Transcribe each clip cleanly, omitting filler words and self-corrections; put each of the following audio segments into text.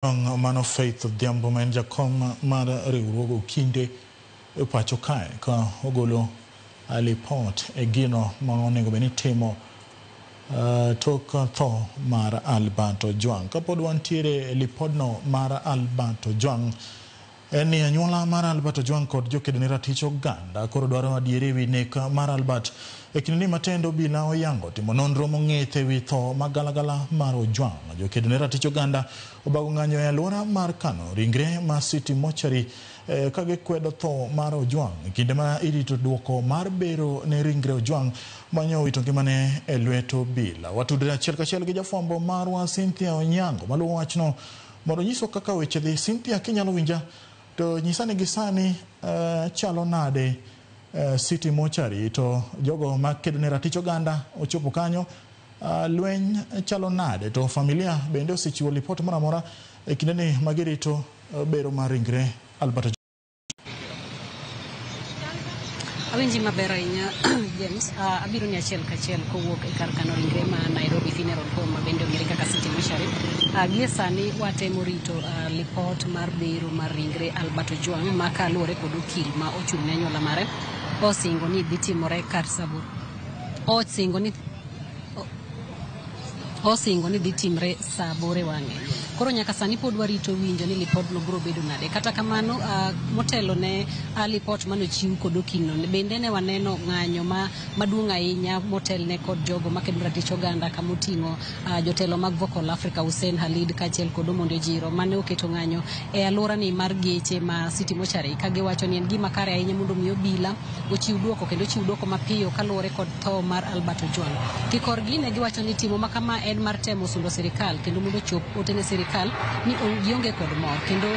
Mano Faith Odhiambo ma en jakom mar riwruogo kinde pacho kae ka ogolo lipot e gino ma onego bed ni timo tok tho mar Albert Ojwang. Kapod wantiere lipodno mar Albert Ojwang, en ni anyuola mar Albert Ojwang kod jokedo ne ratich oganda koro dwaro adieri ewi nek mar Albert. E kinde matendo obila oyango timo nonro mong'ith ewi tho magalagala mar Ojwang. Jokedo ne ratich oganda obago ng'anyo e alwora mar kano ringre ma City Mortuary ka gikwedo tho mar Ojwang e kinde ma irito duoko mar bero ne ringre Ojwang manyo wito ngimane e lwet obila. Watudre achiel kachiel gi jafwambo marwa Cynthia Onyango maluwo wachno mondo nyiso kaka weche dhi. Cynthia, kinyalo winja to nyisani gisani chalo nade City Mortuary to jogo makedo ne ratich oganda ochopo kanyo, lweny chalo nade to familia bende osechiwo lipot moro amora e kinde ni magirito bero mar ringre Albert. Awinji maber ahinya James. Abiro ni achiel kachiel kowuok e kar kano ringre ma Nairobi Funeral Home ma bende ong'ere kaka City Mortuary. Gie sani watemo rito lipot mar bero mar ringre Albert Ojwang ma kaluwore kod okil ma ochung' ne anyuola mare osingo ni dhi timore kar sabur. Osingo ni dhi timre saa bore wang'e. Koro nyaka sani pod warito winjo ni lipodno biro bedo nade. Kata kamano, motelo ne lipot manochiw kod okilno bende ne waneno ng'anyo maduong' ahinya motel ne kod jogo makedo ratich oganda kamoting'o jotelo mag Vocal Africa Hussein Khalid kaachiel kod Omondi Ojiro mane oketo ng'anyo e alworani mar geche ma City Mortuary ka giwacho ni en gima kare ahinya mondo mi obila ochiw duoko kendo ochiw duoko mapiyo kaluwore kod tho mar Albert Ojwang. Kikorgi ne giwacho ni timo makama en mar temo sundo sirikal kendo mondo chop otene sirikal ni gionge kod mor kendo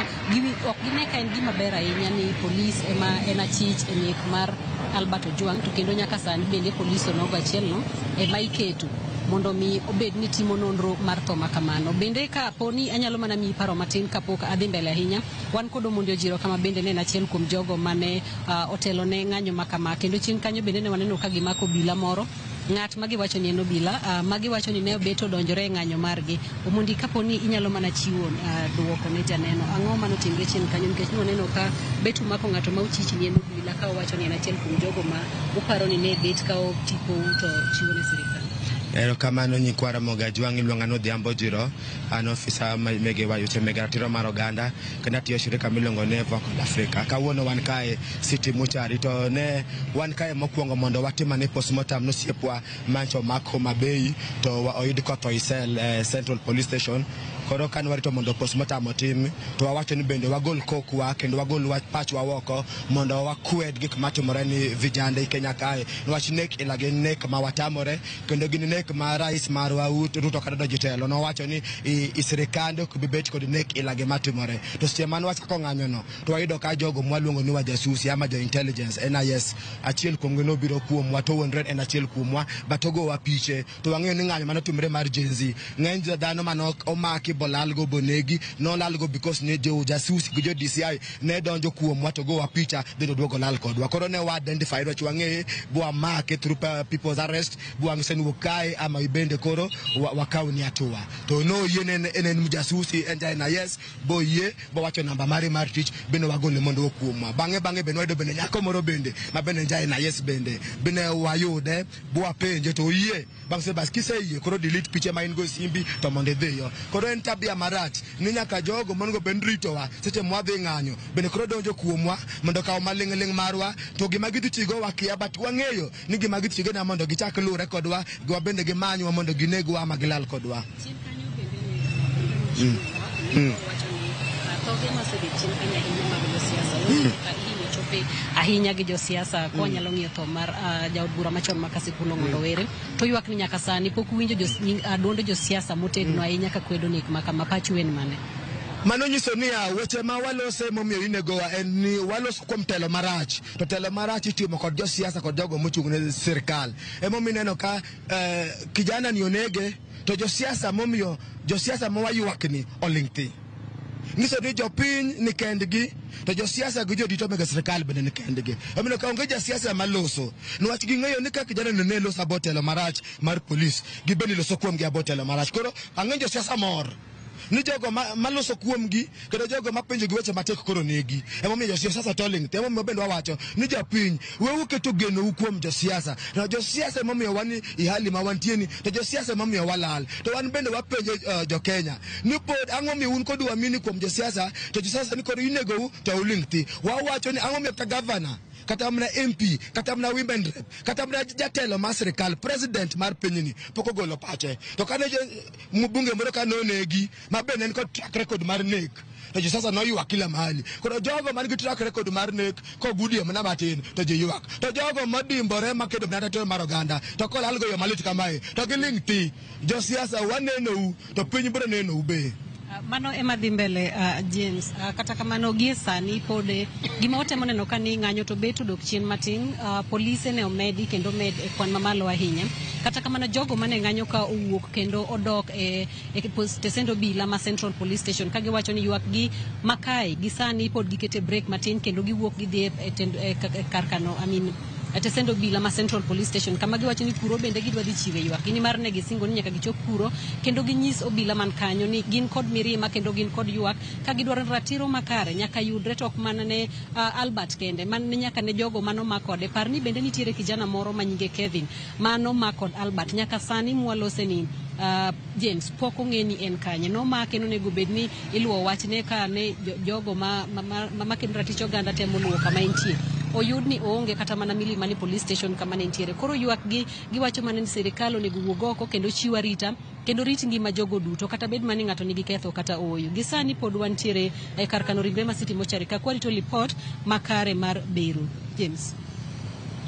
ok gine ka en gima ber ahinya ni polis ema en achich e nek mar Albert Ojwang, to kendo nyaka sani bende polis onogo achielno ema iketo mondo mi obed ni timo nonro mar tho makamano. Bende ka poni anyalo mana mi paro matin kapok adhi mbele ahinya, wan kod Omondi Ojiro kama bende ne en achiel kuom jogo mane otelo ne ng'anyo makama, kendo chien kanyo bende ne waneno ka gimako obila moro, ng'at ma giwacho ni en obila ma giwacho ni ne obeto donjore e ng'anyo margi. Omondi, kaponi inyalo mana chiwo duoko ne janeno, ang'o manotimre chien kanyo, nikech waneno ka beto mako ng'ato ma uchich ni en obila ka owacho ni en achiel kuom jogo ma uparo ni ne bet ka tipo to chiwo ne sirikal. Kamano nyikwara moga Ojwang iluonga no Odhiambo Ojiro, an ofisa mege wayuche mege ratiro mar oganda kendo atiyo shirika miluongo ne Vocal Africa. Kawuono wan kae City Mortuary to ne wan kae mokwongo mondo watimane postmortem nosiepwa mancho mak Homa Bay to oyud kotho Isel Central Police Station. Koro kan warito mondo postmortem otim to wawacho ni bende wagol kokwa kendo wagol wach pachwa oko mondo wakwed gik matimore ni vijande i Kenya kae. Nwach nek ilage nek ma watamore kendo gini nek ma rais marwa Ruto kata jotelo nowacho ni sirikal ok bi bet kod nek ilage matimore. To seche man wach kako ng'anyo no to wayudo ka jogo mwaluongo ni wajasusi ama jo intelligence NIS achiel kuom gi nobiro kuomwa to wuondre en achiel kuomwa batogowa piche to wang'eyo ni ng'anyo manotimre mar Gen Z ng'eny dhano manok omaki bolalgo bonegi nolalgo because ne jo jasusi gi jo DCI ne donjo kuomwa to gowa picha bendo duogo lal kodwa. Koro ne wa identify wach wang'e bwa make through people's arrest bwa ng'isen wukae ama ibende koro wakaw ni atua to no yene enen mjasusi enja na yes bo ye bo wacho namba mari mar tich bende wagole mondo okuomwa bang'e bende wayudo bende nyako moro bende ma bende enja na yes bende wayude bwa penje to yie bang' se bas kiseyie koro delete piche ma in go simbi to mondo idhiyo. Koro en tabia marach ni nyaka jogo mondo ben ritowa seche mwadhi ng'anyo bende koro donjo kuomwa mondo kaw maling'ling marwa to gima gidhi tigo wakia but wang'eyo ni gima gidhi tigo na mondo gichak lure kodwa gwa bende gimanywa mondo ginegwa ama gilal kodwa. Ahinya gi josiasa ko nyalo ng'iyo tho mar jaod bura machon ma Kasipul Ng'ondowere to ywak ni nyaka sani pok winjo duond josiasa motegno ahinya ka kwedo nek makama. Pachu en mane? Mano nyiso ni weche ma walose momiyo inegowa en ni waloso kuom telo marach to telo marach itimo kod josiasa kod jogo mochung' ne sirikal. Emomiyo ineno ka kijana ni onege to josiasa momiyo josiasa mawayuakni oling' thi. Nyiso ni jopiny ni kendgi to josiasa gi jodito mege sirikal bende ni kendgi. Omiyo ka onge josiasa maloso niwach ging'eyo ni ka kijana ne loso abotelo marach mar polis gibende loso kuom gi abotelo marach. Koro ang'e josiasa mor ni jogo maloso kuomgi kendo jogo mapenjo gi weche matek koro negi emomiyo josiasa toling te emomiyo bende wawacho ni japiny weuru keto geno kuom josiasa na josiasa emomiyo wan i hali ma wantieni to josiasa emomiyo walal to wan bende wapenjo jo Kenya ni pod ang'o mi un kod wamini kuom josiasa to josiasa ni kod inego to uling ti wawacho ni ang'o mi ta governor kata mna MP kata mna women rep kata mna jatelo mar sirkal president mar pinyni poko golo pache to kane mbunge moro kanonegi mabende ni kod track record mar nek to josiasa no ywak kila mahali koro jogo man gi track record mar nek ko budi mana matin to ji ywak to jogo madimbore makedo na to mar oganda to kol algo yo malit kamae to giling ti josiasa waneno to piny bro neno ube mano ema dhi mbele James kata kamano gie sani pod gima otemo neno ka ni ng'anyo to beto dok chien matin polise ne omedi kendo med e kwan mamalo ahinya kata kamano jogo mane ng'anyo ka owuok kendo odok e stesendo bila ma Central Police Station ka giwacho ni ywak gi makae gi sani pod gikete break matin kendo giwuok gidhi e karkano atesendo bila ma Central Police Station kama giwacho ni kuro bende gidwa dhi chiwe ywak ni mar ne gisingo ni nyaka gichop kuro kendo ginyis obila man kanyo ni gin kod mirima kendo gin kod ywak ka gidwaro ratiro makare nyaka yudre tok mana ne Albert kende man nyaka ne jogo mano makode parni bende nitiere kijana moro manyinge Kevin mano makod Albert nyaka sani mwalose ni James poko ngeni en kanye no make no nego bedni iluo wachne ka ne jogo ma kendo raticho ganda temo luo kama intie oyudni oonge kata mana Milimani Police Station kama ne ntiere koro ywak gi giwacho mana ni sirikal onego wuog oko kendo chiwa rita kendo rit ngima jogo duto kata bed mani ng'ato nigi ketho kata oyo gisani pod wantiere kar kano ringre ma City Mochari ka kwarito report makare mar Beru James